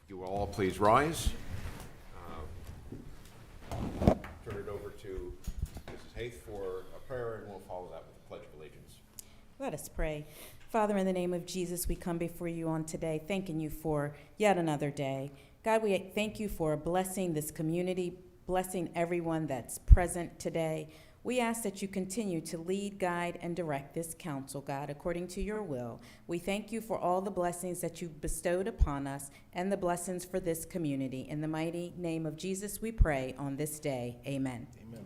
You will all please rise. Turn it over to Mrs. Haith for a prayer, and we'll follow that with the Pledge of Allegiance. Let us pray. Father, in the name of Jesus, we come before you on today, thanking you for yet another day. God, we thank you for blessing this community, blessing everyone that's present today. We ask that you continue to lead, guide, and direct this council, God, according to your will. We thank you for all the blessings that you bestowed upon us and the blessings for this community. In the mighty name of Jesus, we pray on this day. Amen. Amen.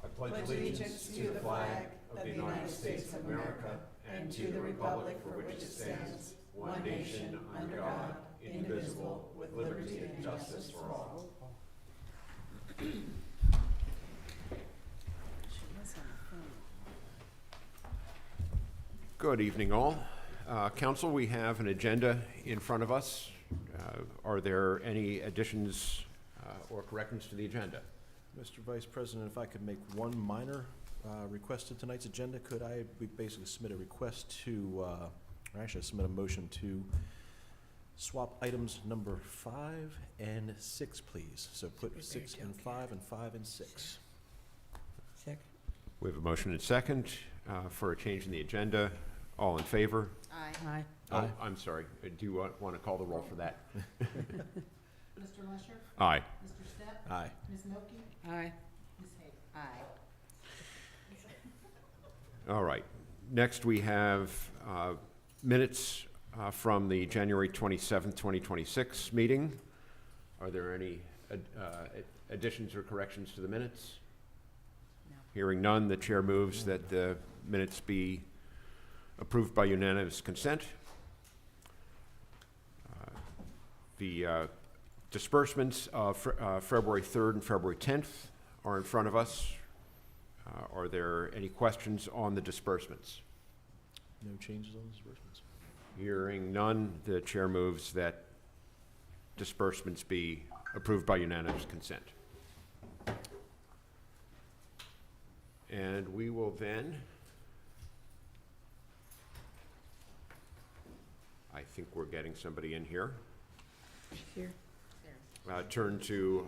I pledge allegiance to the flag of the United States of America and to the republic for which it stands, one nation, under God, indivisible, with liberty and justice for all. Good evening, all. Council, we have an agenda in front of us. Are there any additions or corrections to the agenda? Mr. Vice President, if I could make one minor request to tonight's agenda, could I basically submit a request to, or actually submit a motion to swap items number 5 and 6, please. So put 6 and 5 and 5 and 6. Second. We have a motion and second for a change in the agenda. All in favor? Aye. Oh, Aye. I'm sorry. Do you want to call the roll for that? Mr. Lusher? Aye. Mr. Stepp? Aye. Ms. Milky? Aye. Ms. Haig? Aye. All right. Next, we have minutes from the January 27th, 2026 meeting. Are there any additions or corrections to the minutes? No. Hearing none, the chair moves that the minutes be approved by unanimous consent. The disbursements of February 3rd and February 10th are in front of us. Are there any questions on the disbursements? No changes on the disbursements. Hearing none, the chair moves that disbursements be approved by unanimous consent. And we will then, I think we're getting somebody in here, Here. turn to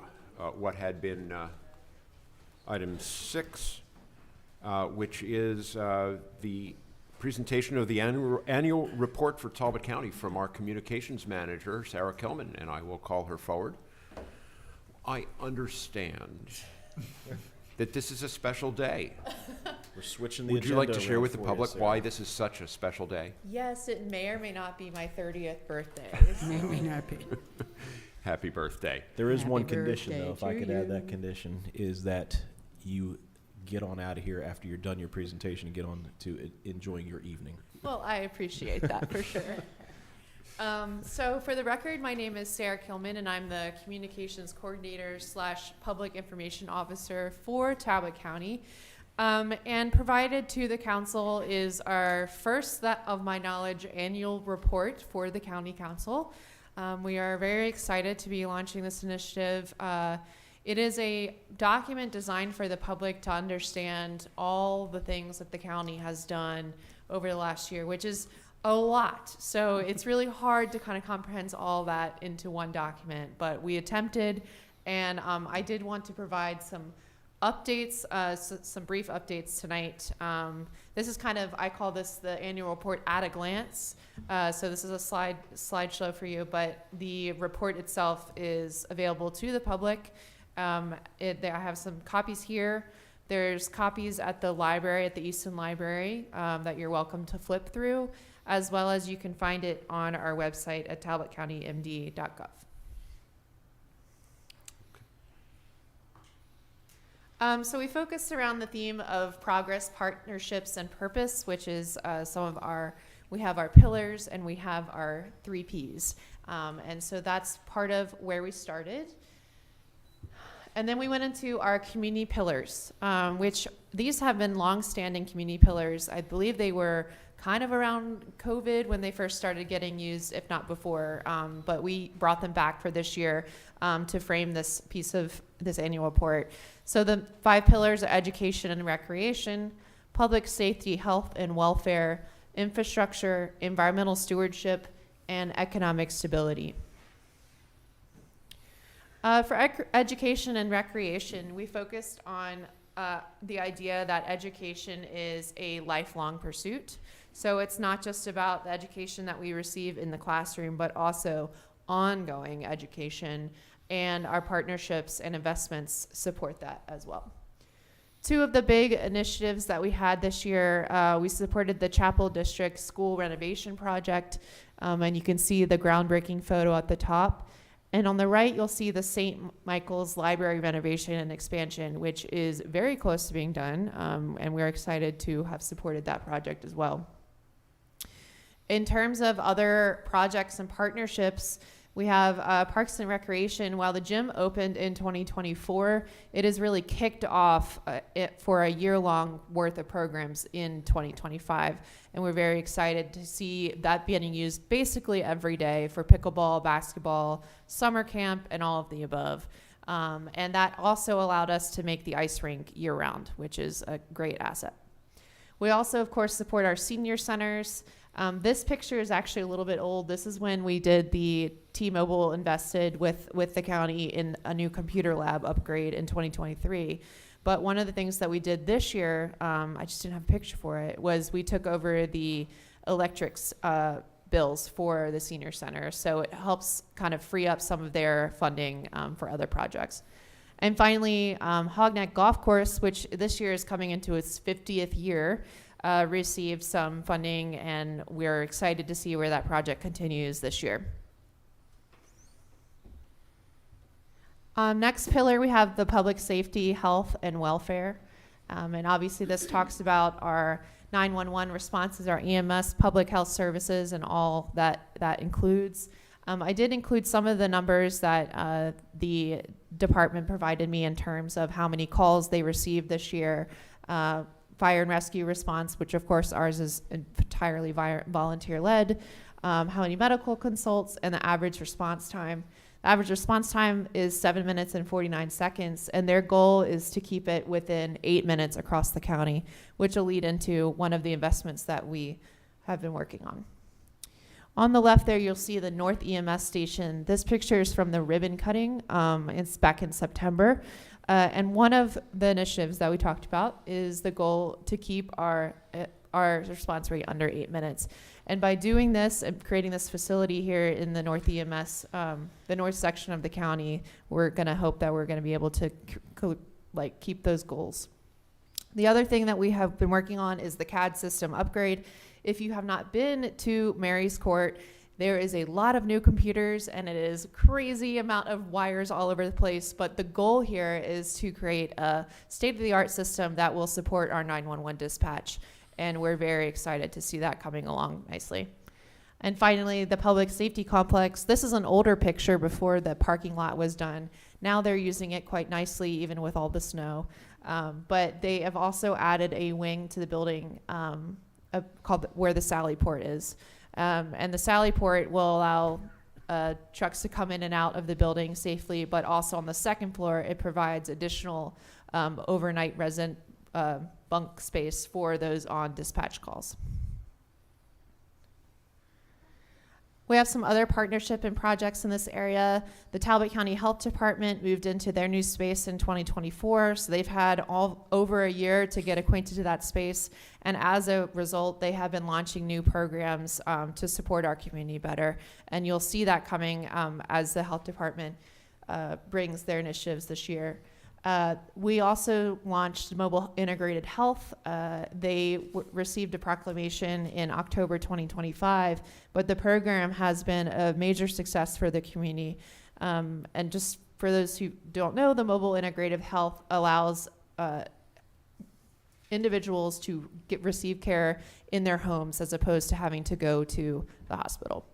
what had been item 6, which is the presentation of the annual report for Talbot County from our communications manager, Sarah Kilmon, and I will call her forward. I understand that this is a special day. We're switching the Would you like to agenda share around with the for you, public Sarah. why this is such a special day? Yes, it may or may not be my 30th birthday. May not be. Happy birthday. There is Happy one condition, birthday though, if I to could add that you. condition, is that you get on out of here after you're done your presentation and get on to enjoying your evening. Well, I appreciate that for sure. So for the record, my name is Sarah Kilmon, and I'm the Communications Coordinator / Public Information Officer for Talbot County. And provided to the council is our first, that of my knowledge, annual report for the County Council. We are very excited to be launching this initiative. It is a document designed for the public to understand all the things that the county has done over the last year, which is a lot. So it's really hard to kind of comprehend all that into one document, but we attempted, and I did want to provide some updates, some brief updates tonight. This is kind of, I call this the annual report at a glance. So this is a slideshow for you, but the report itself is available to the public. I have some copies here. There's copies at the library, at the Easton Library, that you're welcome to flip through, as well as you can find it on our website at talbotcountymd.gov. So we focused around the theme of progress, partnerships, and purpose, which is we have our pillars and we have our 3 Ps. And so that's part of where we started. And then we went into our community pillars, which these have been long-standing community pillars. I believe they were kind of around COVID when they first started getting used, if not before. But we brought them back for this year to frame this piece of this annual report. So the 5 pillars are education and recreation, public safety, health and welfare, infrastructure, environmental stewardship, and economic stability. For education and recreation, we focused on the idea that education is a lifelong pursuit. So it's not just about the education that we receive in the classroom, but also ongoing education, and our partnerships and investments support that as well. Two of the big initiatives that we had this year, we supported the Chapel District School Renovation Project, and you can see the groundbreaking photo at the top. And on the right, you'll see the St. Michael's Library renovation and expansion, which is very close to being done, and we're excited to have supported that project as well. In terms of other projects and partnerships, we have Parks and Recreation. While the gym opened in 2024, it has really kicked off for a year-long worth of programs in 2025. And we're very excited to see that being used basically every day for pickleball, basketball, summer camp, and all of the above. And that also allowed us to make the ice rink year-round, which is a great asset. We also, of course, support our senior centers. This picture is actually a little bit old. This is when we did the T-Mobile invested with the county in a new computer lab upgrade in 2023. But one of the things that we did this year, I just didn't have a picture for it, was we took over the electrics bills for the senior center. So it helps kind of free up some of their funding for other projects. And finally, Hogneck Golf Course, which this year is coming into its 50th year, received some funding, and we're excited to see where that project continues this year. Next pillar, we have the public safety, health, and welfare. And obviously this talks about our 911 responses, our EMS, public health services, and all that includes. I did include some of the numbers that the department provided me in terms of how many calls they received this year, fire and rescue response, which of course ours is entirely volunteer-led, how many medical consults, and the average response time. The average response time is 7 minutes and 49 seconds, and their goal is to keep it within 8 minutes across the county, which will lead into one of the investments that we have been working on. On the left there, you'll see the North EMS station. This picture is from the ribbon cutting. It's back in September. And one of the initiatives that we talked about is the goal to keep our response rate under 8 minutes. And by doing this and creating this facility here in the North EMS, the north section of the county, we're going to hope that we're going to be able to keep those goals. The other thing that we have been working on is the CAD system upgrade. If you have not been to Mary's Court, there is a lot of new computers, and it is crazy amount of wires all over the place. But the goal here is to create a state-of-the-art system that will support our 911 dispatch. And we're very excited to see that coming along nicely. And finally, the public safety complex. This is an older picture before the parking lot was done. Now they're using it quite nicely, even with all the snow. But they have also added a wing to the building called where the Sally Port is. And the Sally Port will allow trucks to come in and out of the building safely, but also on the second floor, it provides additional overnight resident bunk space for those on dispatch calls. We have some other partnership and projects in this area. The Talbot County Health Department moved into their new space in 2024, so they've had over a year to get acquainted to that space, and as a result, they have been launching new programs to support our community better, and you'll see that coming as the health department brings their initiatives this year. We also launched Mobile Integrated Health. They received a proclamation in October 2025, but the program has been a major success for the community. And just for those who don't know, the Mobile Integrative Health allows individuals to receive care in their homes as opposed to having to go to the hospital.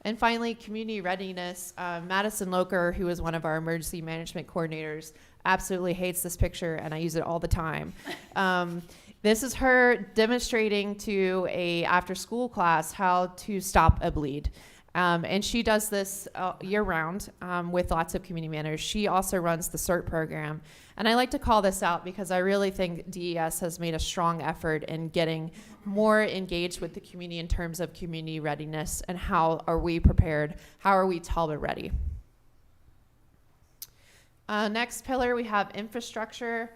And finally, community readiness. Madison Loker, who is one of our emergency management coordinators, absolutely hates this picture, and I use it all the time. This is her demonstrating to a after-school class how to stop a bleed. And she does this year-round with lots of community managers. She also runs the CERT program. And I like to call this out because I really think DES has made a strong effort in getting more engaged with the community in terms of community readiness and how are we prepared, how are we Talbot ready. Next pillar, we have infrastructure.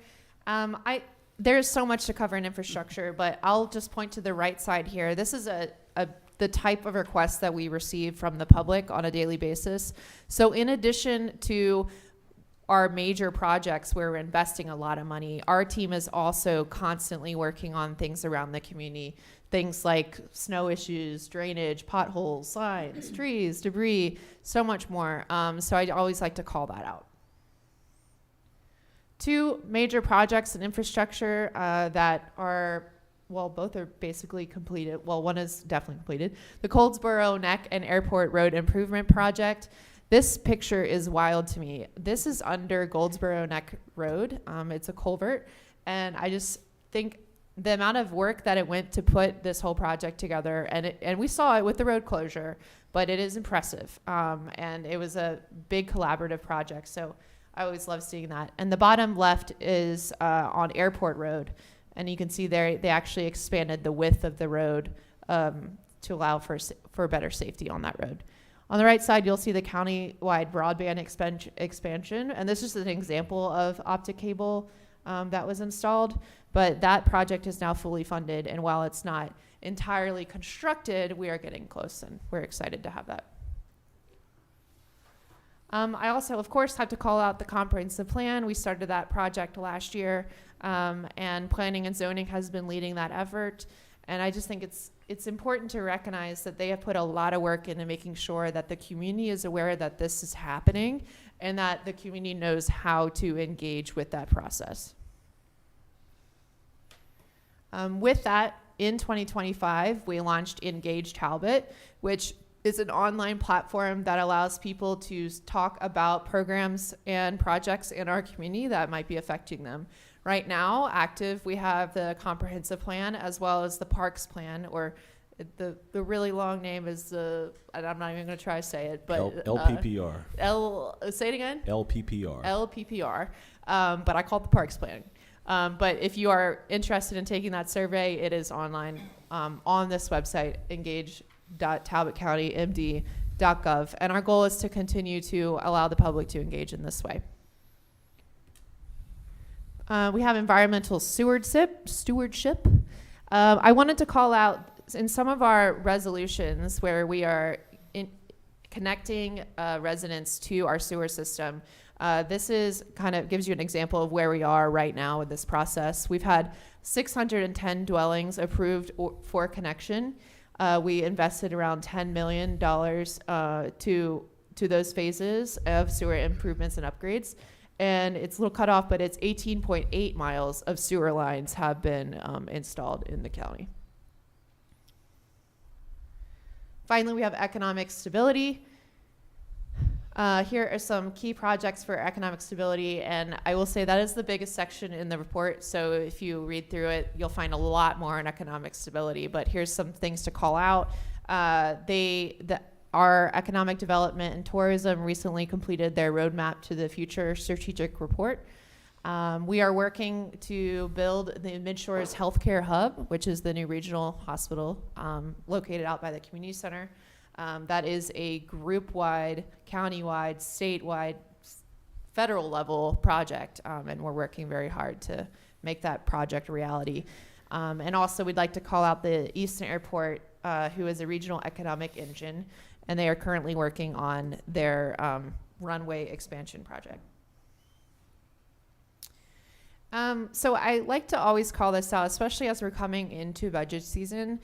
There's so much to cover in infrastructure, but I'll just point to the right side here. This is the type of requests that we receive from the public on a daily basis. So in addition to our major projects where we're investing a lot of money, our team is also constantly working on things around the community, things like snow issues, drainage, potholes, signs, trees, debris, so much more. So I always like to call that out. Two major projects in infrastructure that are, well, both are basically completed. Well, one is definitely completed. The Coldsboro Neck and Airport Road Improvement Project. This picture is wild to me. This is under Goldsboro Neck Road. It's a culvert. And I just think the amount of work that it went to put this whole project together, and we saw it with the road closure, but it is impressive. And it was a big collaborative project. So I always love seeing that. And the bottom left is on Airport Road. And you can see there, they actually expanded the width of the road to allow for better safety on that road. On the right side, you'll see the county-wide broadband expansion. And this is an example of optic cable that was installed. But that project is now fully funded. And while it's not entirely constructed, we are getting close. And we're excited to have that. I also, of course, have to call out the comprehensive plan. We started that project last year. And planning and zoning has been leading that effort. And I just think it's important to recognize that they have put a lot of work into making sure that the community is aware that this is happening and that the community knows how to engage with that process. With that, in 2025, we launched Engage Talbot, which is an online platform that allows people to talk about programs and projects in our community that might be affecting them. Right now, active, we have the comprehensive plan as well as the parks plan, or the really long name is and I'm not even going to try to say it, but LPPR. Say it again. LPPR. LPPR, but I call it the parks plan. But if you are interested in taking that survey, it is online on this website, engage.talbotcountymd.gov, and our goal is to continue to allow the public to engage in this way. We have environmental stewardship. I wanted to call out in some of our resolutions where we are connecting residents to our sewer system. This is kind of gives you an example of where we are right now with this process. We've had 610 dwellings approved for connection. We invested around $10 million to those phases of sewer improvements and upgrades. And it's a little cut off, but it's 18.8 miles of sewer lines have been installed in the county. Finally, we have economic stability. Here are some key projects for economic stability, and I will say that is the biggest section in the report, so if you read through it, you'll find a lot more on economic stability, but here's some things to call out. Our economic development and tourism recently completed their roadmap to the future strategic report. We are working to build the Midshores Healthcare Hub, which is the new regional hospital located out by the community center. That is a group-wide, county-wide, statewide, federal level project, and we're working very hard to make that project a reality. And also we'd like to call out the Easton Airport, who is a regional economic engine, and they are currently working on their runway expansion project. So I like to always call this out, especially as we're coming into budget season.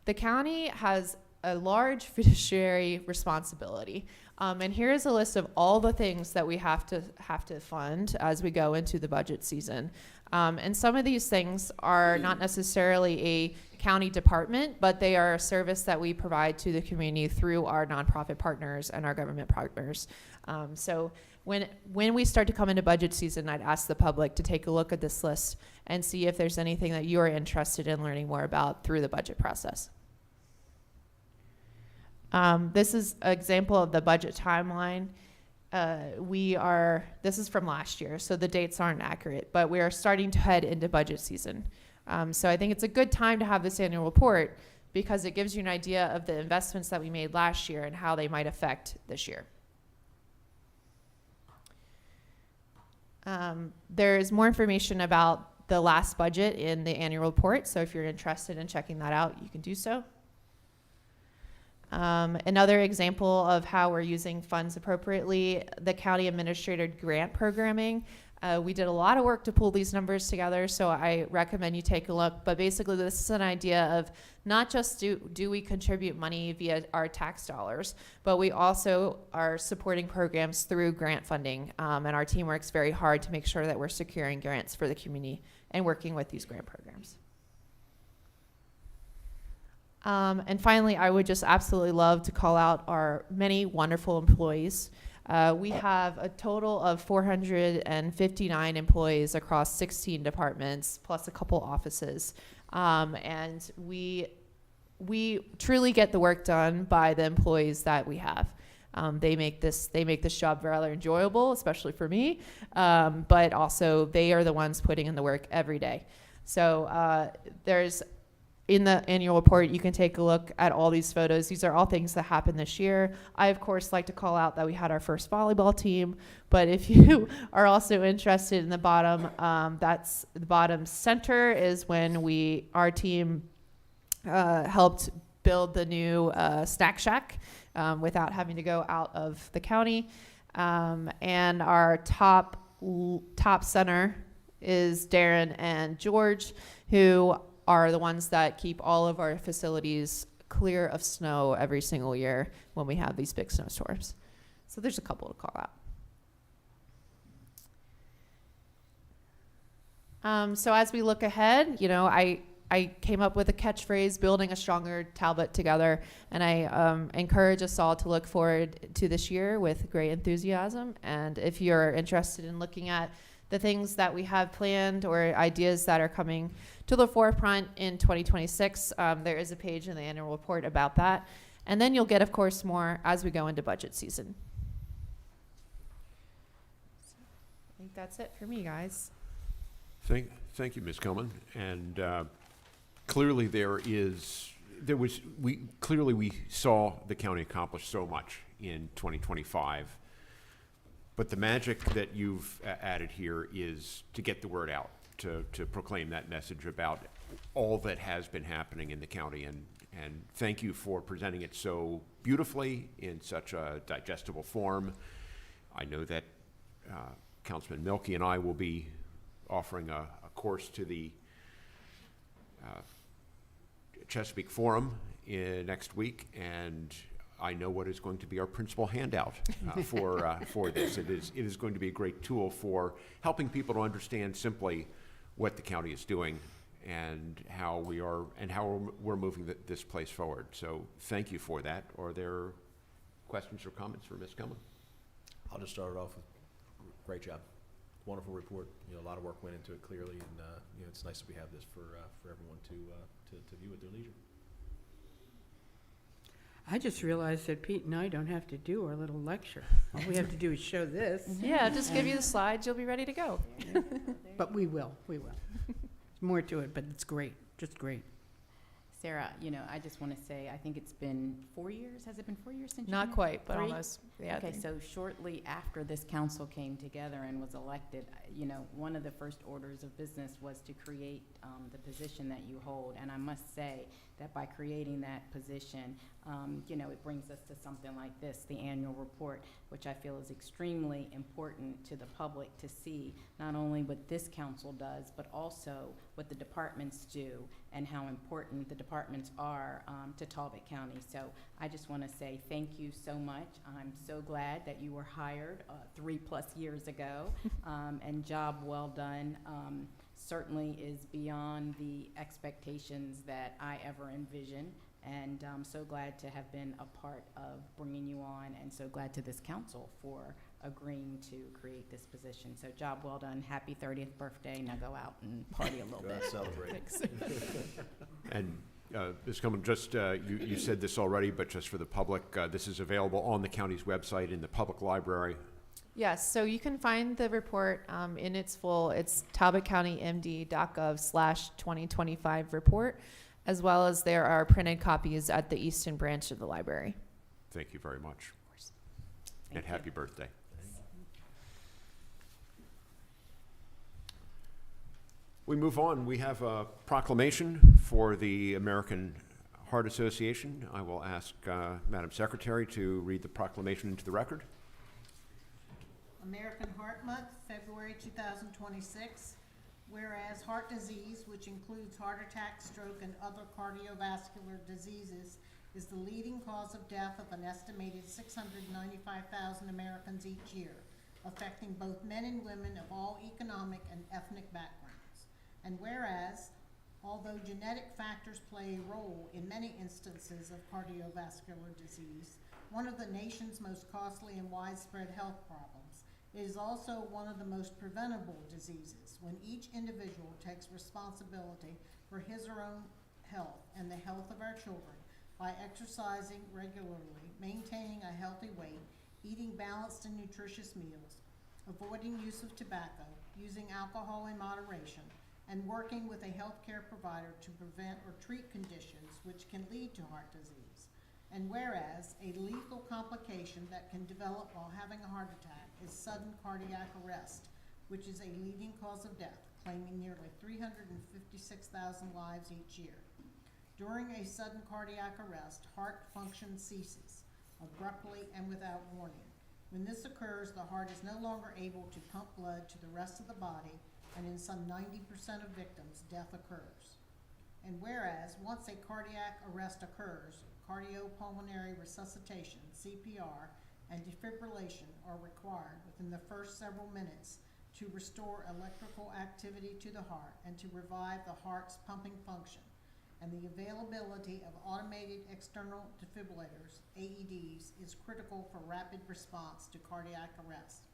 The county has a large fiduciary responsibility. And here is a list of all the things that we have to fund as we go into the budget season. And some of these things are not necessarily a county department, but they are a service that we provide to the community through our nonprofit partners and our government partners. So when we start to come into budget season, I'd ask the public to take a look at this list and see if there's anything that you're interested in learning more about through the budget process. This is an example of the budget timeline. This is from last year, so the dates aren't accurate, but we are starting to head into budget season. So I think it's a good time to have this annual report because it gives you an idea of the investments that we made last year and how they might affect this year. There is more information about the last budget in the annual report, so if you're interested in checking that out, you can do so. Another example of how we're using funds appropriately, the county administrator grant programming. We did a lot of work to pull these numbers together, so I recommend you take a look. But basically, this is an idea of not just do we contribute money via our tax dollars, but we also are supporting programs through grant funding. And our team works very hard to make sure that we're securing grants for the community and working with these grant programs. And finally, I would just absolutely love to call out our many wonderful employees. We have a total of 459 employees across 16 departments, plus a couple offices. And we truly get the work done by the employees that we have. They make this job rather enjoyable, especially for me. But also they are the ones putting in the work every day. So in the annual report, you can take a look at all these photos. These are all things that happened this year. I, of course, like to call out that we had our first volleyball team, but if you are also interested in the bottom, that's the bottom center is when our team helped build the new snack shack without having to go out of the county. And our top center is Darren and George, who are the ones that keep all of our facilities clear of snow every single year when we have these big snowstorms. So there's a couple to call out. So as we look ahead, I came up with a catchphrase, building a stronger Talbot together, and I encourage us all to look forward to this year with great enthusiasm. And if you're interested in looking at the things that we have planned or ideas that are coming to the forefront in 2026, there is a page in the annual report about that. And then you'll get, of course, more as we go into budget season. So I think that's it for me, guys. Thank you, Ms. Kilmon. And clearly we saw the county accomplish so much in 2025. But the magic that you've added here is to get the word out, to proclaim that message about all that has been happening in the county. And thank you for presenting it so beautifully in such a digestible form. I know that Councilman Milkey and I will be offering a course to the Chesapeake Forum next week, and I know what is going to be our principal handout for this. It is going to be a great tool for helping people to understand simply what the county is doing and how we're moving this place forward. So thank you for that. Are there questions or comments for Ms. Kilmon? I'll just start it off with great job. Wonderful report. A lot of work went into it clearly, and it's nice that we have this for everyone to view at their leisure. I just realized that Pete and I don't have to do our little lecture. All we have to do is show this. Yeah, just give you the slides. You'll be ready to go. But we will. There's more to it, but it's great, just great. Sarah, I just want to say, I think it's been 4 years. Has it been 4 years since you've Not been quite, but 3? almost. Yeah, Okay, so shortly after this council came together and was elected, one of the first orders of business was to create the position that you hold. And I must say that by creating that position, it brings us to something like this, the annual report, which I feel is extremely important to the public to see not only what this council does, but also what the departments do and how important the departments are to Talbot County. So I just want to say thank you so much. I'm so glad that you were hired 3+ years ago, and job well done. Certainly is beyond the expectations that I ever envisioned, and I'm so glad to have been a part of bringing you on, and so glad to this council for agreeing to create this position. So job well done. Happy 30th birthday. Now go out and party a little Go bit. out and celebrate. And Ms. Kilmon, just, you said this already, but just for the public, this is available on the county's website in the public library. Yes, so you can find the report in its full. It's talbotcountymd.gov/2025 report, as well as there are printed copies at the Easton branch of the library. Thank you very much. And Thank you. happy birthday. We move on. We have a proclamation for the American Heart Association. I will ask Madam Secretary to read the proclamation into the record. American Heart Month, February 2026. Whereas heart disease, which includes heart attack, stroke, and other cardiovascular diseases, is the leading cause of death of an estimated 695,000 Americans each year, affecting both men and women of all economic and ethnic backgrounds. And whereas, although genetic factors play a role in many instances of cardiovascular disease, one of the nation's most costly and widespread health problems, it is also one of the most preventable diseases when each individual takes responsibility for his or her own health and the health of our children by exercising regularly, maintaining a healthy weight, eating balanced and nutritious meals, avoiding use of tobacco, using alcohol in moderation, and working with a healthcare provider to prevent or treat conditions which can lead to heart disease. And whereas a lethal complication that can develop while having a heart attack is sudden cardiac arrest, which is a leading cause of death, claiming nearly 356,000 lives each year. During a sudden cardiac arrest, heart function ceases abruptly and without warning. When this occurs, the heart is no longer able to pump blood to the rest of the body, and in some 90% of victims, death occurs. And whereas once a cardiac arrest occurs, cardiopulmonary resuscitation, CPR, and defibrillation are required within the first several minutes to restore electrical activity to the heart and to revive the heart's pumping function. And the availability of automated external defibrillators, AEDs, is critical for rapid response to cardiac arrest.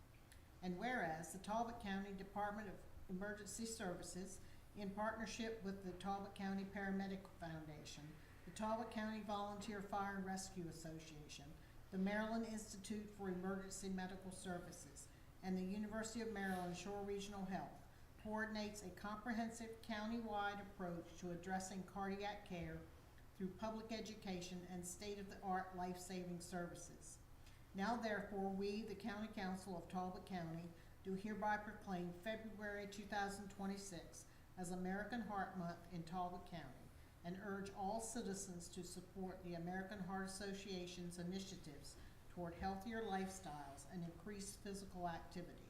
And whereas the Talbot County Department of Emergency Services, in partnership with the Talbot County Paramedic Foundation, the Talbot County Volunteer Fire and Rescue Association, the Maryland Institute for Emergency Medical Services, and the University of Maryland Shore Regional Health, coordinates a comprehensive county-wide approach to addressing cardiac care through public education and state-of-the-art life-saving services. Now therefore, we, the County Council of Talbot County, do hereby proclaim February 2026 as American Heart Month in Talbot County, and urge all citizens to support the American Heart Association's initiatives toward healthier lifestyles and increased physical activity,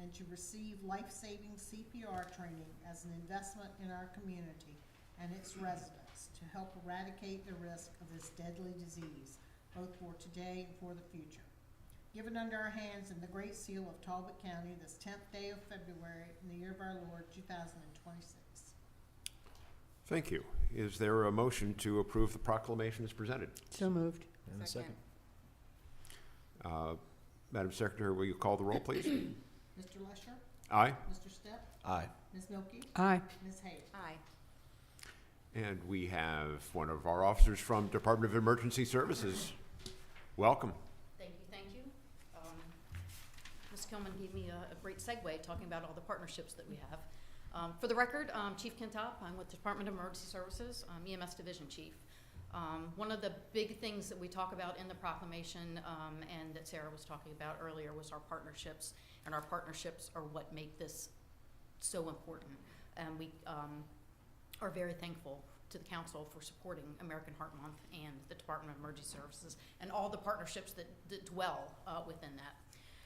and to receive life-saving CPR training as an investment in our community and its residents to help eradicate the risk of this deadly disease, both for today and for the future. Given under our hands in the Great Seal of Talbot County this 10th day of February in the year of our Lord 2026. Thank you. Is there a motion to approve the proclamation as presented? So moved. And a second. Madam Secretary, will you call the roll, please? Mr. Lesher? Aye. Mr. Stepp? Aye. Ms. Milky? Aye. Ms. Hayes? Aye. And we have one of our officers from Department of Emergency Services. Welcome. Thank you. Ms. Kilmon gave me a great segue talking about all the partnerships that we have. For the record, Chief Kintop, I'm with the Department of Emergency Services, EMS Division Chief. One of the big things that we talk about in the proclamation and that Sarah was talking about earlier was our partnerships, and our partnerships are what make this so important. And we are very thankful to the Council for supporting American Heart Month and the Department of Emergency Services and all the partnerships that dwell within that.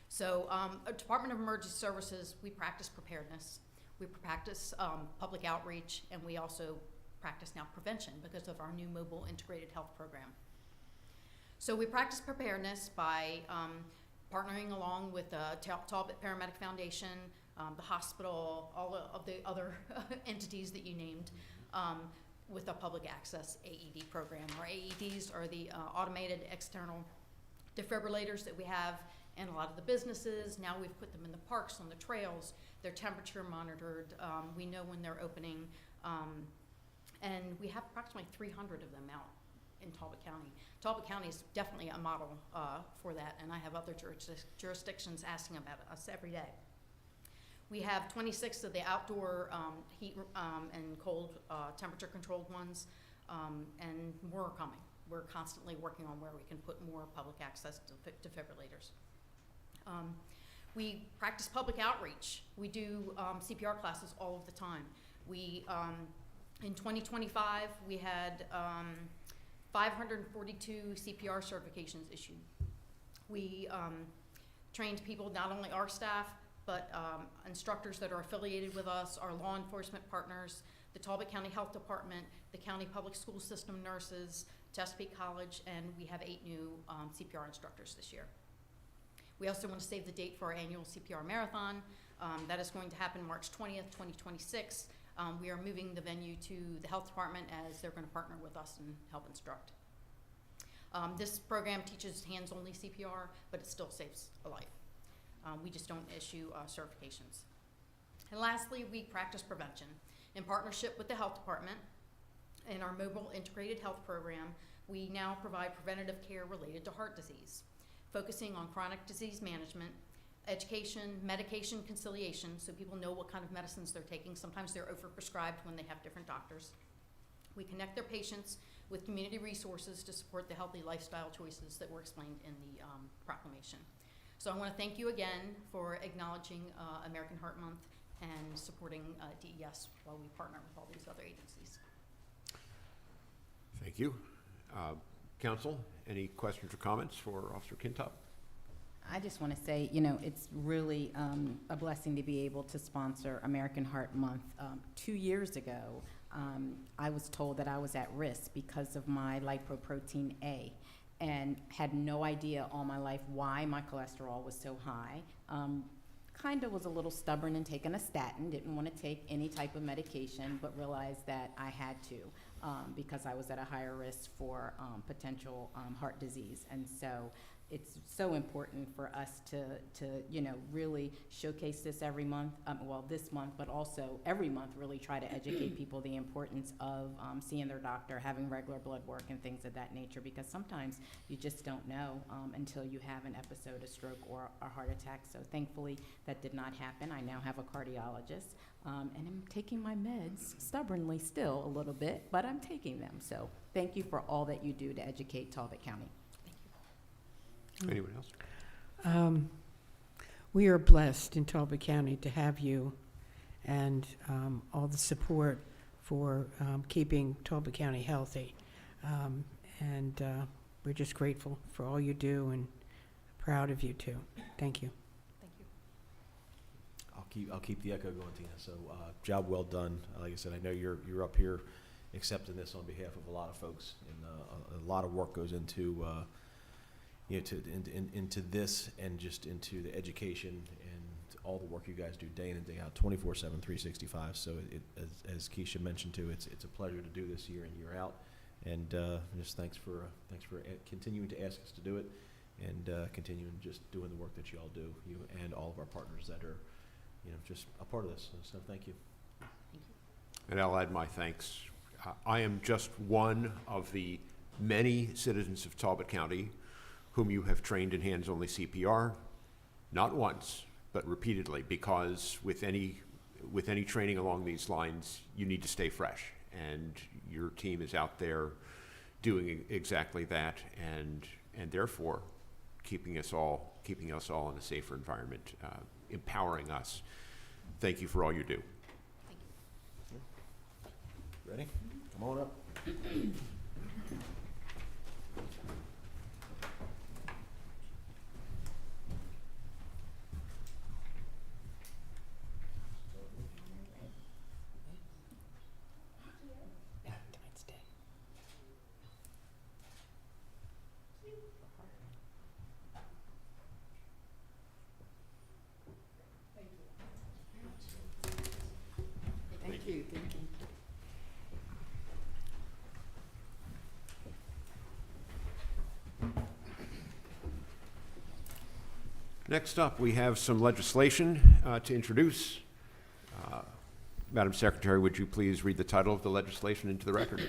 So Department of Emergency Services, we practice preparedness, we practice public outreach, and we also practice now prevention because of our new mobile integrated health program. So we practice preparedness by partnering along with the Talbot Paramedic Foundation, the hospital, all of the other entities that you named, with a public access AED program. Our AEDs are the automated external defibrillators that we have in a lot of the businesses. Now we've put them in the parks, on the trails. They're temperature monitored. We know when they're opening. And we have approximately 300 of them out in Talbot County. Talbot County is definitely a model for that, and I have other jurisdictions asking about us every day. We have 26 of the outdoor heat and cold temperature controlled ones, and more are coming. We're constantly working on where we can put more public access to defibrillators. We practice public outreach. We do CPR classes all of the time. We, in 2025, we had 542 CPR certifications issued. We trained people, not only our staff, but instructors that are affiliated with us, our law enforcement partners, the Talbot County Health Department, the County Public School System nurses, Chesapeake College, and we have 8 new CPR instructors this year. We also want to save the date for our annual CPR marathon. That is going to happen March 20th, 2026. We are moving the venue to the health department as they're going to partner with us and help instruct. This program teaches hands-only CPR, but it still saves a life. We just don't issue certifications. And lastly, we practice prevention. In partnership with the health department and our mobile integrated health program, we now provide preventative care related to heart disease, focusing on chronic disease management, education, medication conciliation, so people know what kind of medicines they're taking. Sometimes they're overprescribed when they have different doctors. We connect their patients with community resources to support the healthy lifestyle choices that were explained in the proclamation. So I want to thank you again for acknowledging American Heart Month and supporting DES while we partner with all these other agencies. Thank you. Council, any questions or comments for Officer Kintop? I just want to say, it's really a blessing to be able to sponsor American Heart Month. 2 years ago, I was told that I was at risk because of my lipoprotein A, and had no idea all my life why my cholesterol was so high. Kind of was a little stubborn in taking a statin, didn't want to take any type of medication, but realized that I had to because I was at a higher risk for potential heart disease. And so it's so important for us to really showcase this every month, this month, but also every month, really try to educate people the importance of seeing their doctor, having regular blood work and things of that nature, because sometimes you just don't know until you have an episode of stroke or a heart attack. So thankfully that did not happen. I now have a cardiologist, and I'm taking my meds stubbornly still a little bit, but I'm taking them. So thank you for all that you do to educate Talbot County. Anyone else? We are blessed in Talbot County to have you and all the support for keeping Talbot County healthy. And we're just grateful for all you do and proud of you too. Thank you. Thank you. I'll keep the echo going, Tina. So job well done. Like I said, I know you're up here accepting this on behalf of a lot of folks, and a lot of work goes into into this, and just into the education and all the work you guys do day in and day out, 24/7, 365. So as Keisha mentioned too, it's a pleasure to do this year in, year out. And just thanks for continuing to ask us to do it, and continuing just doing the work that you all do, you and all of our partners that are just a part of this. So thank you. Thank you. And I'll add my thanks. I am just one of the many citizens of Talbot County whom you have trained in hands-only CPR, not once, but repeatedly, because with any training along these lines, you need to stay fresh, and your team is out there doing exactly that, and therefore keeping us all in a safer environment, empowering us. Thank you for all you do. Thank you. Ready? Come on up. Thank you. Thank you. Next Next up, we have some legislation to introduce. Madam Secretary, would you please read the title of the legislation into the record?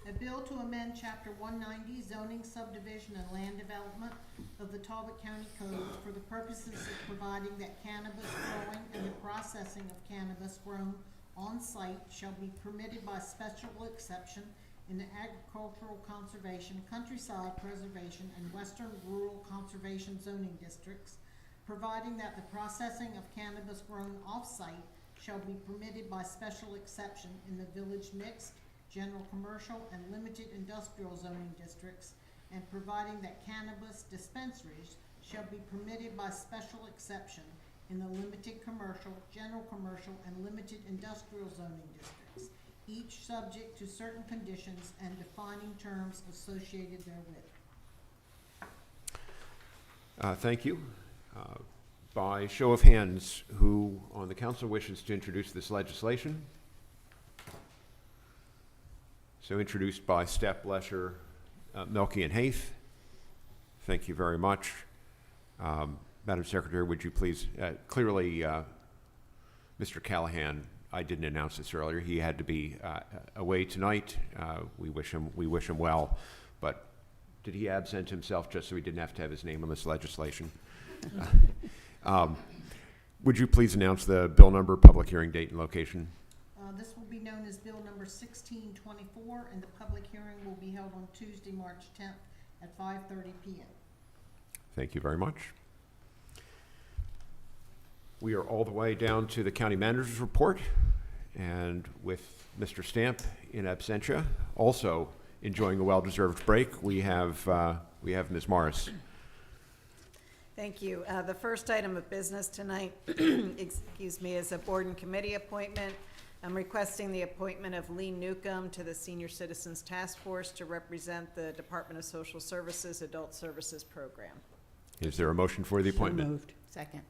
A bill to amend Chapter 190 zoning, subdivision, and land development of the Talbot County Code for the purposes of providing that cannabis growing and the processing of cannabis grown on-site shall be permitted by special exception in the agricultural conservation, countryside preservation, and western rural conservation zoning districts, providing that the processing of cannabis grown off-site shall be permitted by special exception in the village mixed, general commercial, and limited industrial zoning districts, and providing that cannabis dispensaries shall be permitted by special exception in the limited commercial, general commercial, and limited industrial zoning districts, each subject to certain conditions and defining terms associated therewith. Thank you. By show of hands, who on the council wishes to introduce this legislation? So introduced by Stepp, Lesher, Melky, and Haith. Thank you very much. Madam Secretary, would you please, clearly, Mr. Callahan, I didn't announce this earlier, he had to be away tonight. We wish him well, but did he absent himself just so he didn't have to have his name on this legislation? Would you please announce the bill number, public hearing date, and location? This will be known as Bill number 1624, and the public hearing will be held on Tuesday, March 10th at 5:30 p.m. Thank you very much. We are all the way down to the county manager's report, and with Mr. Stamp in absentia, also enjoying a well-deserved break, we have Ms. Morris. Thank you. The first item of business tonight, excuse me, is a board and committee appointment. I'm requesting the appointment of Lee Newcomb to the Senior Citizens Task Force to represent the Department of Social Services Adult Services Program. Is there a motion for the appointment? So moved. Second.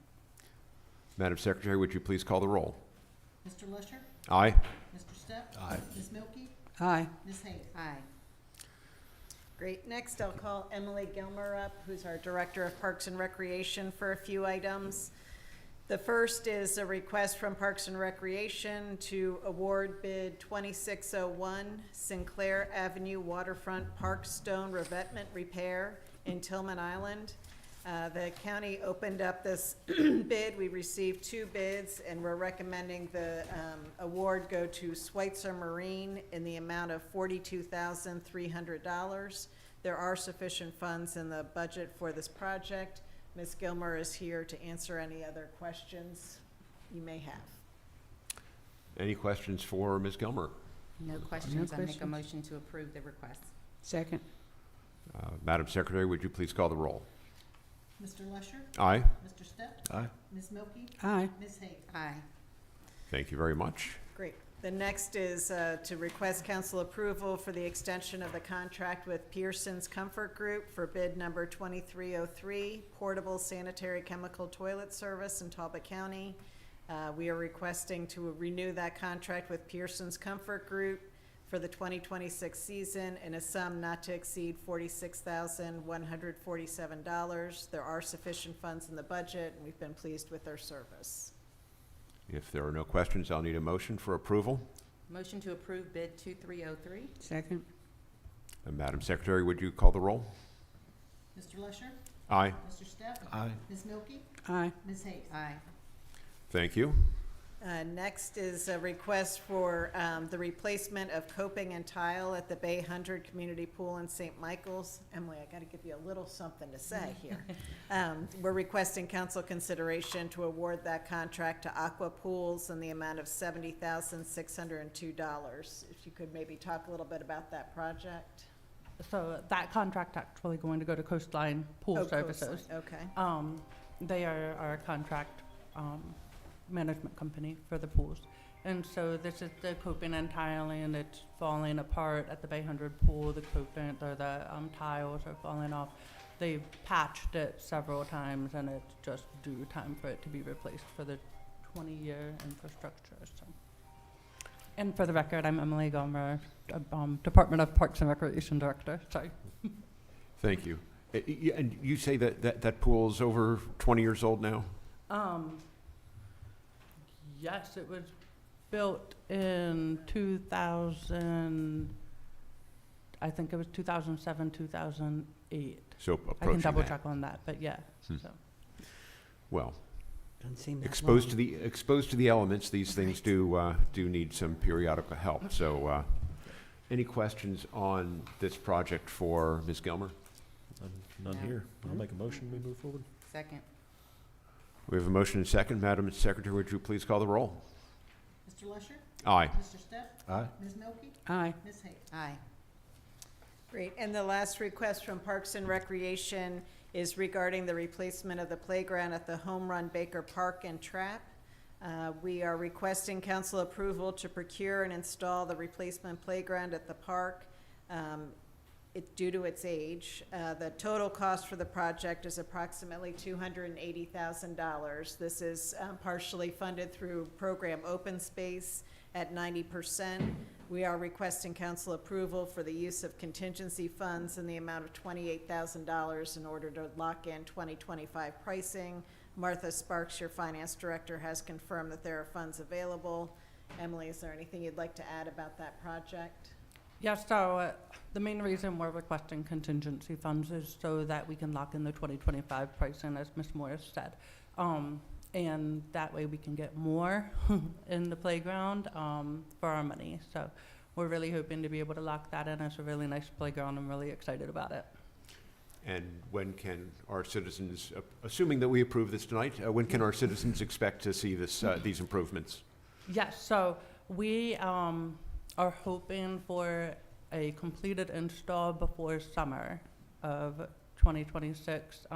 Madam Secretary, would you please call the roll? Mr. Lusher? Aye. Mr. Stepp? Aye. Ms. Milky? Aye. Ms. Hayes? Aye. Great. Next, I'll call Emily Gilmer up, who's our Director of Parks and Recreation, for a few items. The first is a request from Parks and Recreation to award bid 2601 Sinclair Avenue Waterfront Park Stone Revetment Repair in Tillman Island. The county opened up this bid. We received 2 bids, and we're recommending the award go to Schweitzer Marine in the amount of $42,300. There are sufficient funds in the budget for this project. Ms. Gilmer is here to answer any other questions you may have. Any questions for Ms. Gilmer? No questions. I make a questions. motion to approve the request. Second. Madam Secretary, would you please call the roll? Mr. Lusher? Aye. Mr. Stepp? Aye. Ms. Milky? Aye. Ms. Hayes? Aye. Thank you very much. Great. The next is to request council approval for the extension of the contract with Pearson's Comfort Group for bid number 2303, Portable Sanitary Chemical Toilet Service in Talbot County. We are requesting to renew that contract with Pearson's Comfort Group for the 2026 season in a sum not to exceed $46,147. There are sufficient funds in the budget, and we've been pleased with their service. If there are no questions, I'll need a motion for approval. Motion to approve bid 2303. Second. And Madam Secretary, would you call the roll? Mr. Lusher? Aye. Mr. Stepp? Aye. Ms. Milky? Aye. Ms. Hayes? Aye. Thank you. Next is a request for the replacement of coping and tile at the Bay 100 Community Pool in St. Michael's. Emily, I got to give you a little something to say here. We're requesting council consideration to award that contract to Aqua Pools in the amount of $70,602. If you could maybe talk a little bit about that project. So that contract actually going to go to Coastline Pool Oh, Services. Coastline, Okay. They are our contract management company for the pools. And so this is the coping and tiling. It's falling apart at the Bay 100 pool. The coping or the tiles are falling off. They've patched it several times, and it's just due time for it to be replaced for the 20-year infrastructure. So. And for the record, I'm Emily Gomer, Department of Parks and Recreation Director. Sorry. Thank you. And you say that pool's over 20 years old now? Yes, it was built in 2000, I think it was 2007, 2008. So I can approaching double that. check on that, but yeah. Hmm. So. Well, Doesn't seem that exposed long. to the elements, these things do need some periodical help. So, any questions on this project for Ms. Gilmer? None here. I'll make a motion, we move forward. Second. We have a motion and second. Madam Secretary, would you please call the roll? Mr. Lusher? Aye. Mr. Step? Aye. Ms. Milky? Aye. Ms. Hayes? Aye. Great, and the last request from Parks and Recreation is regarding the replacement of the playground at the Home Run Baker Park and Trap. We are requesting council approval to procure and install the replacement playground at the park. Due to its age. The total cost for the project is approximately $280,000. This is partially funded through program Open Space at 90%. We are requesting council approval for the use of contingency funds in the amount of $28,000 in order to lock in 2025 pricing. Martha Sparks, your finance director, has confirmed that there are funds available. Emily, is there anything you'd like to add about that project? Yeah, so the main reason we're requesting contingency funds is so that we can lock in the 2025 pricing, as Ms. Morris said. And that way we can get more in the playground for our money. So we're really hoping to be able to lock that in. It's a really nice playground. I'm really excited about it. And when can our citizens, assuming that we approve this tonight, when can our citizens expect to see this, these improvements? Yes, so we are hoping for a completed install before summer of 2026.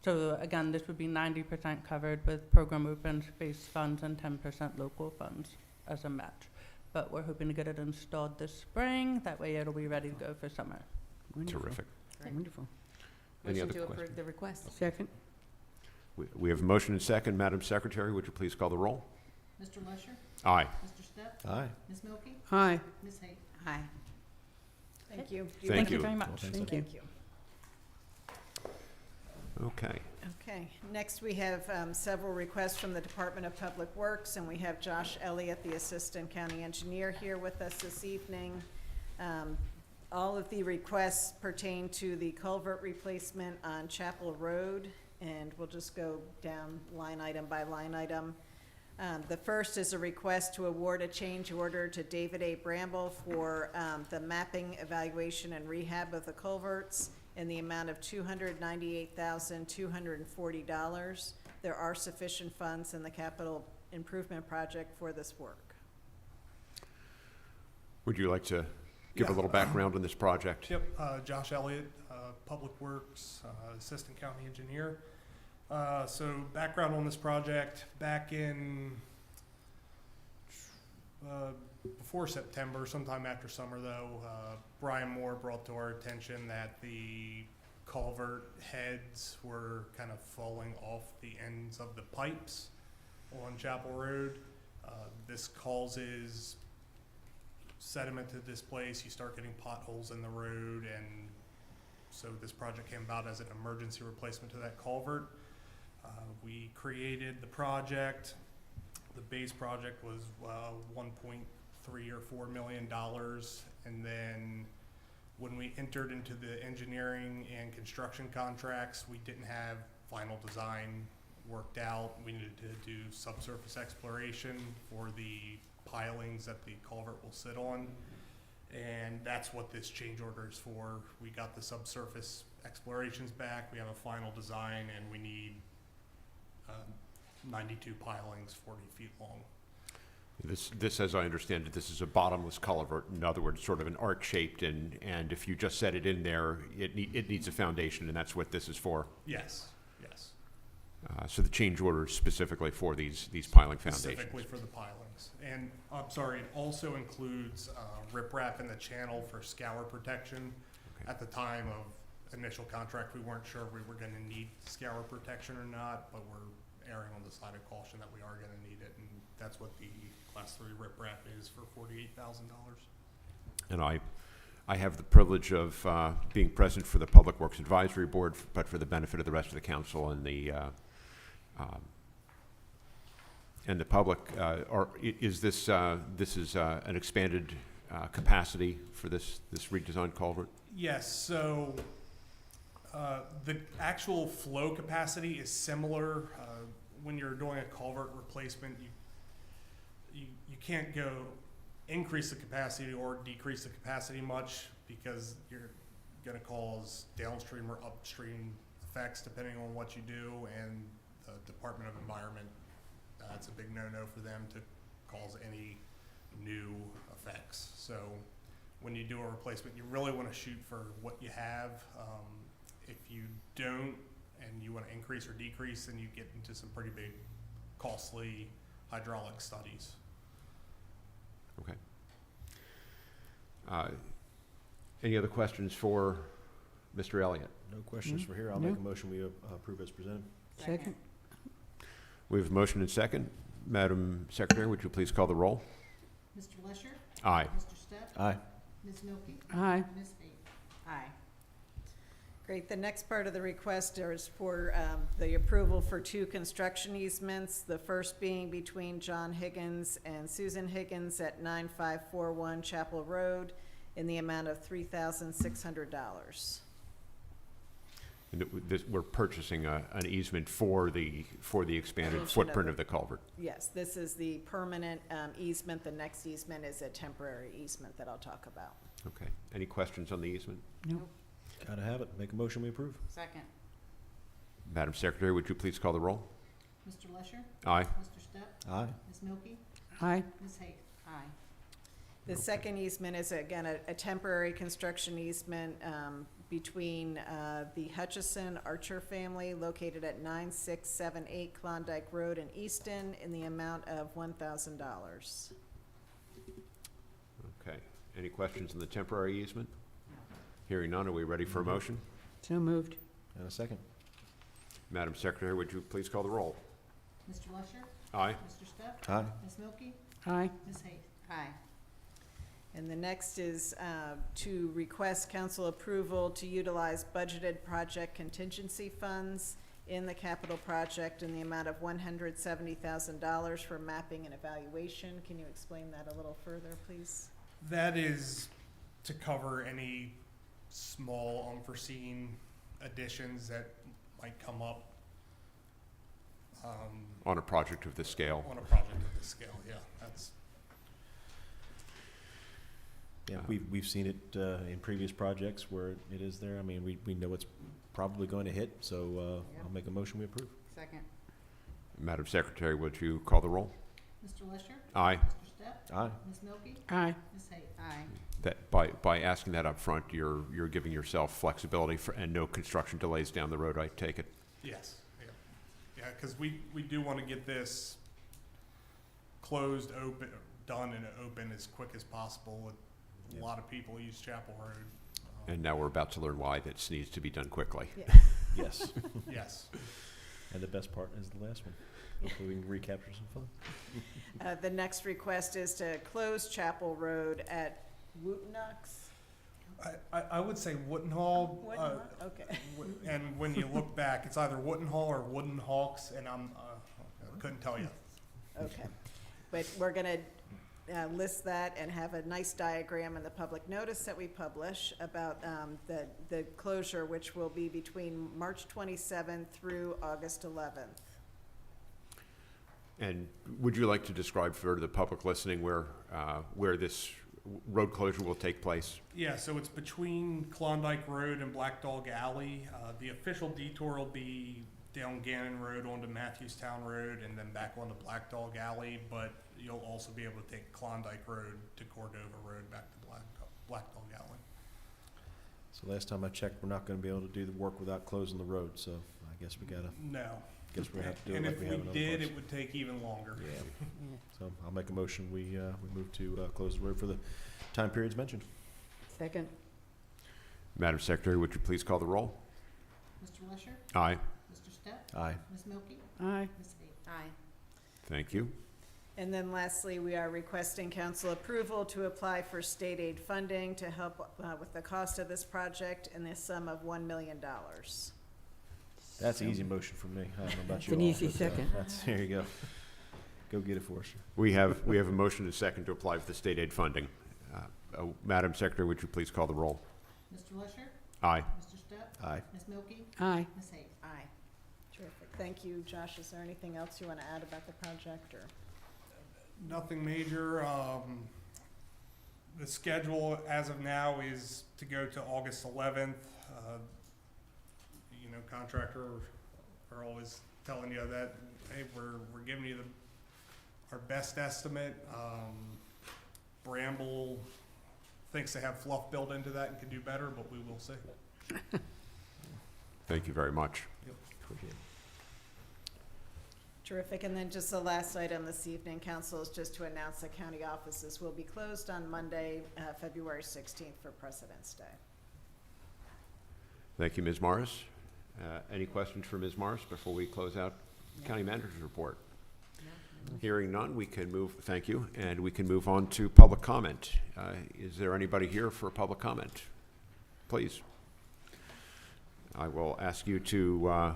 So again, this would be 90% covered with program open space funds and 10% local funds as a match. But we're hoping to get it installed this spring. That way it'll be ready to go for summer. Wonderful. Terrific. Wonderful. Any Motion other to questions? approve the request. Second? We have a motion and second. Madam Secretary, would you please call the roll? Mr. Lusher? Aye. Mr. Step? Aye. Ms. Milky? Aye. Ms. Hayes? Aye. Thank you. Thank you. very much. Thank you. Thank you. Okay. Okay, next we have several requests from the Department of Public Works, and we have Josh Elliott, the Assistant County Engineer, here with us this evening. All of the requests pertain to the culvert replacement on Chapel Road, and we'll just go down line item by line item. The first is a request to award a change order to David A. Bramble for the mapping, evaluation, and rehab of the culverts in the amount of $298,240. There are sufficient funds in the capital improvement project for this work. Would you like to give a Yeah. little background on this project? Yep, Josh Elliott, Public Works, Assistant County Engineer. So background on this project, back in, before September, sometime after summer though, Brian Moore brought to our attention that the culvert heads were kind of falling off the ends of the pipes on Chapel Road. This causes sediment to displace, you start getting potholes in the road, and so this project came about as an emergency replacement to that culvert. We created the project. The base project was 1.3 or $4 million, and then when we entered into the engineering and construction contracts, we didn't have final design worked out. We needed to do subsurface exploration for the pilings that the culvert will sit on, and that's what this change order is for. We got the subsurface explorations back, we have a final design, and we need 92 pilings 40 feet long. This, as I understand it, this is a bottomless culvert. In other words, sort of an arc-shaped, and if you just set it in there, it needs a foundation, and that's what this is for. Yes, yes. So the change order is specifically for these piling foundations. Specifically for the pilings. And, I'm sorry, it also includes riprap in the channel for scour protection. Okay. At the time of initial contract, we weren't sure if we were gonna need scour protection or not, but we're erring on the side of caution that we are gonna need it, and that's what the Class 3 riprap is for $48,000. And I have the privilege of being present for the Public Works Advisory Board, but for the benefit of the rest of the council and the and the public, is this, this is an expanded capacity for this redesigned culvert? Yes, so the actual flow capacity is similar. When you're doing a culvert replacement, you can't go increase the capacity or decrease the capacity much, because you're going to cause downstream or upstream effects depending on what you do, and the Department of Environment, it's a big no-no for them to cause any new effects. So when you do a replacement, you really want to shoot for what you have. If you don't and you want to increase or decrease, then you get into some pretty big costly hydraulic studies. Okay. Any other questions for Mr. Elliott? No questions for here. I'll No. make a motion we approve as presented. Second? We have a motion and second. Madam Secretary, would you please call the roll? Mr. Lesher? Aye. Mr. Step? Aye. Ms. Milky? Aye. Ms. Faith? Aye. Great. The next part of the request is for the approval for 2 construction easements, the first being between John Higgins and Susan Higgins at 9541 Chapel Road in the amount of $3,600. And we're purchasing an easement for the expanded Expansion of footprint the- of the culvert. Yes, this is the permanent easement. The next easement is a temporary easement that I'll talk about. Okay. Any questions on the easement? No. Gotta have it. Make a motion we approve. Second. Madam Secretary, would you please call the roll? Mr. Lesher? Aye. Mr. Step? Aye. Ms. Milky? Aye. Ms. Hayes? Aye. The Okay. second easement is, again, a temporary construction easement between the Hutchison Archer family located at 9678 Klondike Road in Easton in the amount of $1,000. Okay. Any questions on the temporary easement? Hearing none, are we ready for a motion? So moved. And a second. Madam Secretary, would you please call the roll? Mr. Lesher? Aye. Mr. Step? Aye. Ms. Milky? Aye. Ms. Hayes? Aye. And the next is to request council approval to utilize budgeted project contingency funds in the capital project in the amount of $170,000 for mapping and evaluation. Can you explain that a little further, please? That is to cover any small unforeseen additions that might come up On a project of this scale? on a project of this scale. Yeah, that's Yeah, we've seen it in previous projects where it is there. I mean, we know it's probably going to hit, so I'll make a motion we approve. Second. Madam Secretary, would you call the roll? Mr. Lesher? Aye. Mr. Step? Aye. Ms. Milky? Aye. Ms. Hayes? Aye. That by asking that up front, you're giving yourself flexibility for, and no construction delays down the road, I take it? yes, yeah, because we do want to get this closed, open, done and open as quick as possible. With Yeah. a lot of people use Chapel Road. And now we're about to learn why this needs to be done quickly. Yes. Yes. And the best part is the last one. Hopefully we can recapture some fun. The next request is to close Chapel Road at Wootenox. I would say Woodenhall. Okay. And when you look back, it's either Woodenhall or Wooden Hawks, and I couldn't tell you. Okay, but we're gonna list that and have a nice diagram in the public notice that we publish about the closure, which will be between March 27th through August 11th. And would you like to describe for the public listening where this road closure will take place? Yeah, so it's between Klondike Road and Black Dog Alley. The official detour will be down Gannon Road onto Matthewstown Road and then back onto Black Dog Alley, but you'll also be able to take Klondike Road to Cordova Road back to Black Dog Alley. So last time I checked, we're not gonna be able to do the work without closing the road, so I guess we have to do it And like if we we have in other did, places. it would take even longer. Yeah. So I'll make a motion, we move to close the road for the time periods mentioned. Second? Madam Secretary, would you please call the roll? Mr. Lesher? Aye. Mr. Step? Aye. Ms. Milky? Aye. Ms. Hayes? Aye. Thank you. And then lastly, we are requesting council approval to apply for state aid funding to help with the cost of this project in the sum of $1 million. That's an easy motion for me. I don't know about It's you an all, easy but, second. There you go. Go get it for us. We have a motion and a second to apply for the state aid funding. Madam Secretary, would you please call the roll? Mr. Lusher? Aye. Mr. Step? Aye. Ms. Milky? Aye. Ms. Hayes? Aye. Terrific. Thank you, Josh. Is there anything else you want to add about the project, or? Nothing major. The schedule as of now is to go to August 11th. You know, contractor are always telling you that, hey, we're giving you our best estimate. Bramble thinks they have fluff built into that and can do better, but we will see. Thank you very much. Appreciate it. Terrific. And then just the last item this evening, council, is just to announce that county offices will be closed on Monday, February 16th for President's Day. Thank you, Ms. Morris. Any questions for Ms. Morris before we close out County Manager's report? Hearing none, we can move, thank you, and we can move on to public comment. Is there anybody here for public comment? Please. I will ask you to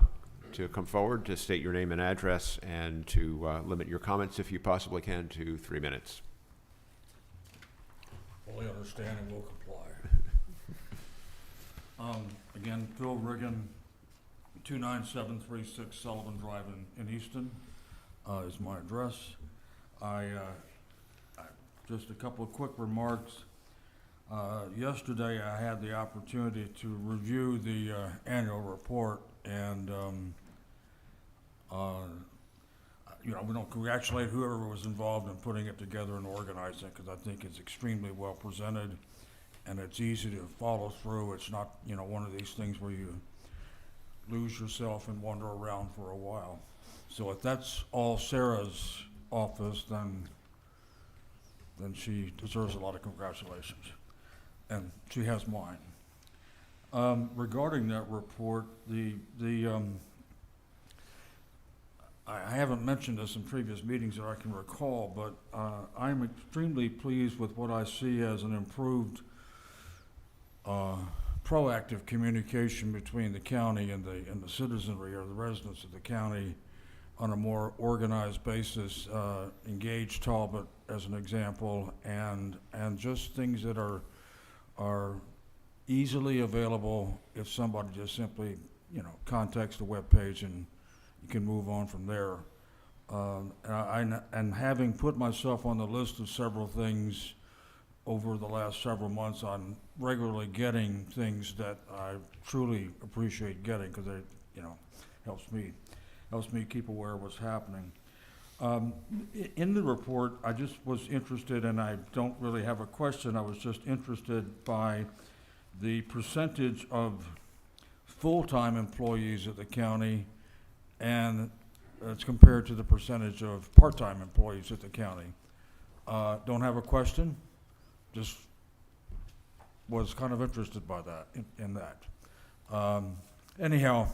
come forward, to state your name and address, and to limit your comments, if you possibly can, to 3 minutes. Fully understand and will comply. Again, Phil Riggin, 29736 Sullivan Drive in Easton is my address. Just a couple of quick remarks. Yesterday I had the opportunity to review the annual report, and you know, we don't congratulate whoever was involved in putting it together and organizing it, because I think it's extremely well presented and it's easy to follow through. It's not, you know, one of these things where you lose yourself and wander around for a while. So if that's all Sarah's office, then she deserves a lot of congratulations, and she has mine. Regarding that report, I haven't mentioned this in previous meetings that I can recall, but I'm extremely pleased with what I see as an improved proactive communication between the county and the citizenry, or the residents of the county, on a more organized basis. Engage Talbot as an example, and just things that are easily available if somebody just simply, you know, contacts the webpage, and you can move on from there. And having put myself on the list of several things over the last several months on regularly getting things that I truly appreciate getting, because it, you know, helps me keep aware of what's happening. In the report, I just was interested, and I don't really have a question, I was just interested by the percentage of full-time employees at the county, and it's compared to the percentage of part-time employees at the county. Don't have a question, just was kind of interested by that, in that. Anyhow,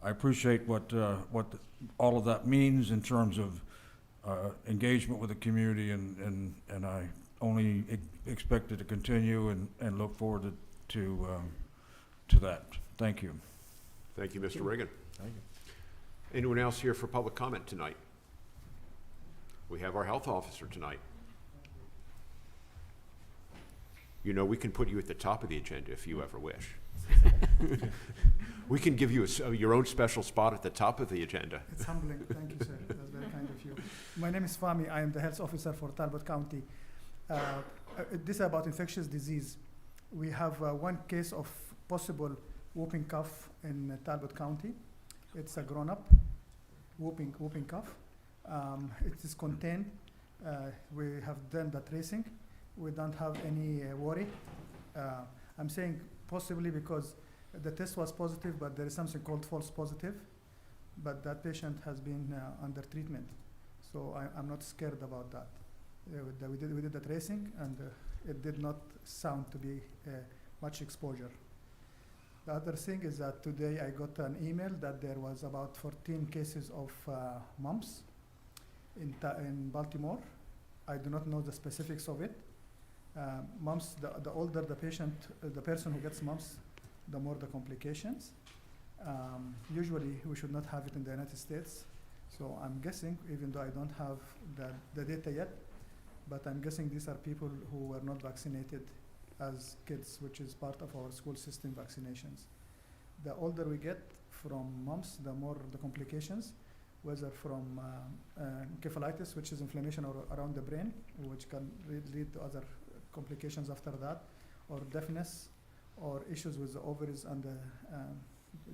I appreciate what all of that means in terms of engagement with the community, and I only expect it to continue, and look forward to that. Thank you. Thank you, Mr. Riggin. Thank you. Anyone else here for public comment tonight? We have our health officer tonight. You know, we can put you at the top of the agenda if you ever wish. We can give you your own special spot at the top of the agenda. It's humbling. Thank you, sir. That's very kind of you. My name is Fahmi. I am the health officer for Talbot County. This is about infectious disease. We have one case of possible whooping cough in Talbot County. It's a grown-up whooping cough. It is contained. We have done the tracing. We don't have any worry. I'm saying possibly because the test was positive, but there is something called false positive. But that patient has been under treatment, so I'm not scared about that. We did the tracing, and it did not sound to be much exposure. The other thing is that today I got an email that there was about 14 cases of mumps in Baltimore. I do not know the specifics of it. Mumps, the older the patient, the person who gets mumps, the more the complications. Usually we should not have it in the United States, So I'm guessing, even though I don't have the data yet, but I'm guessing these are people who were not vaccinated as kids, which is part of our school system vaccinations. The older we get from mumps, the more the complications, whether from encephalitis, which is inflammation around the brain, which can lead to other complications after that, or deafness, or issues with the ovaries and the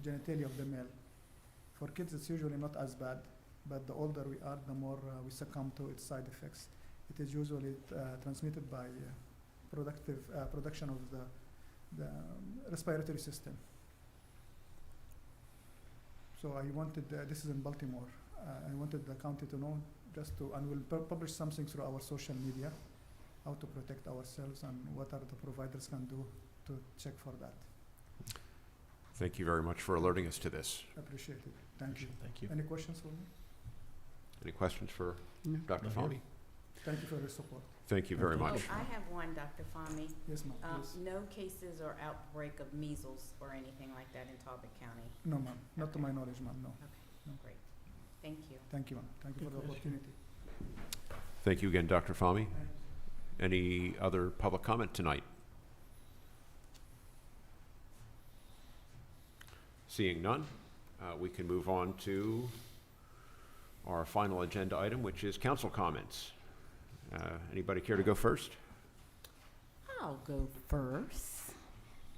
genitalia of the male. For kids, it's usually not as bad, but the older we are, the more we succumb to its side effects. It is usually transmitted by production of the respiratory system. So I wanted, this is in Baltimore, I wanted the county to know, and we'll publish something through our social media, how to protect ourselves and what are the providers can do to check for that. Thank you very much for alerting us to this. Appreciate it. Thank you. Thank you. Any questions for me? Any questions for No. Dr. Not Fahmy? here. Thank you for your support. Thank you very Thank much. you. I have one, Dr. Fahmy. Yes, ma'am, please. No cases or outbreak of measles or anything like that in Talbot County? No, ma'am, not to my knowledge, ma'am, no. No. Great. Thank you. Thank you, ma'am. Thank you for the opportunity. Thank you again, Dr. Fahmy. Any other public comment tonight? Seeing none, we can move on to our final agenda item, which is council comments. Anybody care to go first? I'll go first.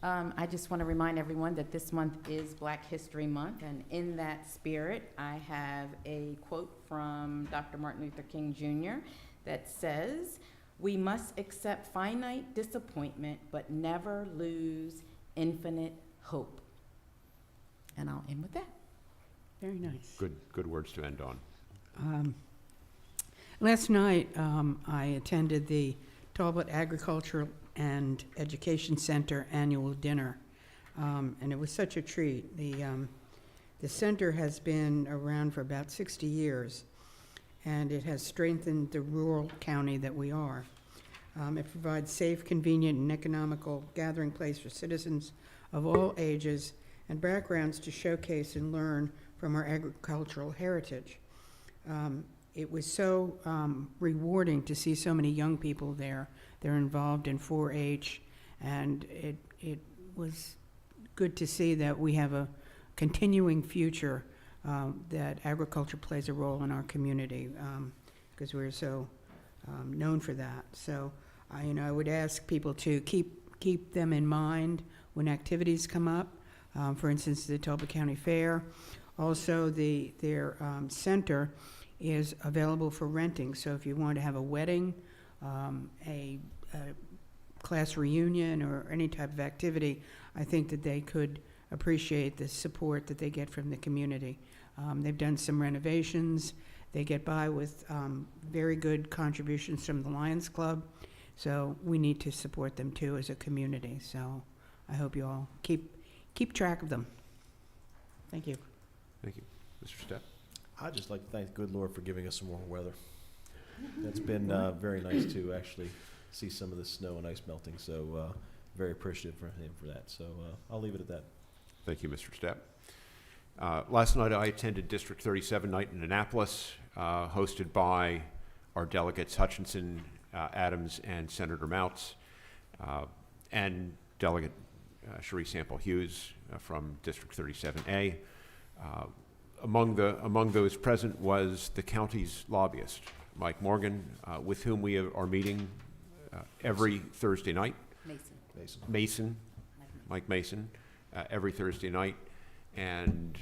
I just want to remind everyone that this month is Black History Month, and in that spirit, I have a quote from Dr. Martin Luther King Jr. that says, "We must accept finite disappointment, but never lose infinite hope." And I'll end with that. Very nice. Good words to end on. Last night, I attended the Talbot Agricultural and Education Center annual dinner, and it was such a treat. The center has been around for about 60 years, and it has strengthened the rural county that we are. It provides safe, convenient, and economical gathering place for citizens of all ages and backgrounds to showcase and learn from our agricultural heritage. It was so rewarding to see so many young people there. They're involved in 4-H, and it was good to see that we have a continuing future, that agriculture plays a role in our community, because we're so known for that. So I would ask people to keep them in mind when activities come up. For instance, the Talbot County Fair. Also, their center is available for renting. So if you want to have a wedding, a class reunion, or any type of activity, I think that they could appreciate the support that they get from the community. They've done some renovations. They get by with very good contributions from the Lions Club. So we need to support them too as a community. So I hope you all keep track of them. Thank you. Thank you. Mr. Stepp? I'd just like to thank the good Lord for giving us some warm weather. It's been very nice to actually see some of the snow and ice melting, so very appreciative for him for that. So I'll leave it at that. Thank you, Mr. Stepp. Last night I attended District 37 night in Annapolis, hosted by our delegates Hutchinson, Adams, and Senator Mounts, and Delegate Cherie Sample Hughes from District 37A. Among those present was the county's lobbyist, Mike Morgan, with whom we are meeting every Thursday night. Mike Mason, every Thursday night, and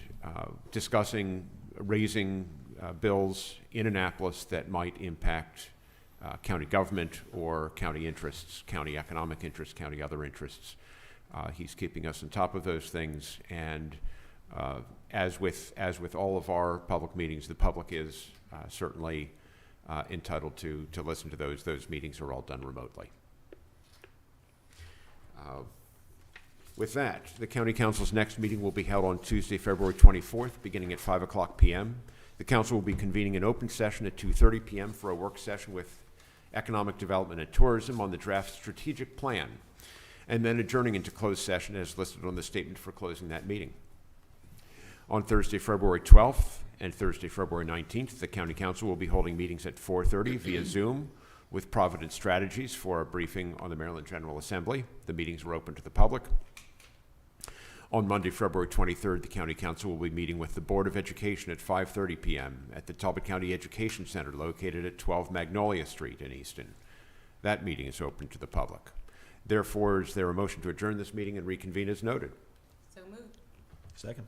discussing raising bills in Annapolis that might impact county government or county interests, county economic interests, county other interests. He's keeping us on top of those things, and as with all of our public meetings, the public is certainly entitled to listen to those. Those meetings are all done remotely. With that, the County Council's next meeting will be held on Tuesday, February 24th, beginning at 5:00 p.m. The Council will be convening an open session at 2:30 p.m. for a work session with Economic Development and Tourism on the draft strategic plan, and then adjourning into closed session as listed on the statement for closing that meeting. On Thursday, February 12th and Thursday, February 19th, the County Council will be holding meetings at 4:30 via Zoom with Providence Strategies for a briefing on the Maryland General Assembly. The meetings are open to the public. On Monday, February 23rd, the County Council will be meeting with the Board of Education at 5:30 p.m. at the Talbot County Education Center located at 12 Magnolia Street in Easton. That meeting is open to the public. Therefore, is there a motion to adjourn this meeting and reconvene as noted? So moved. Second.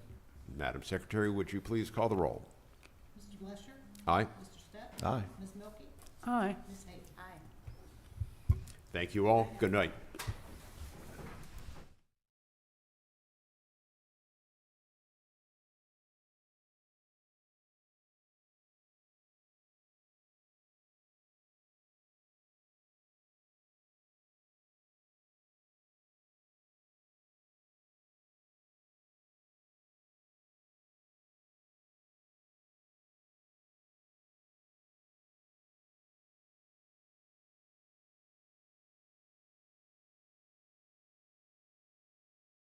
Madam Secretary, would you please call the roll? Mr. Glesser? Aye. Mr. Step? Aye. Ms. Milky? Aye. Ms. Hayes? Aye. Thank you all. Good night.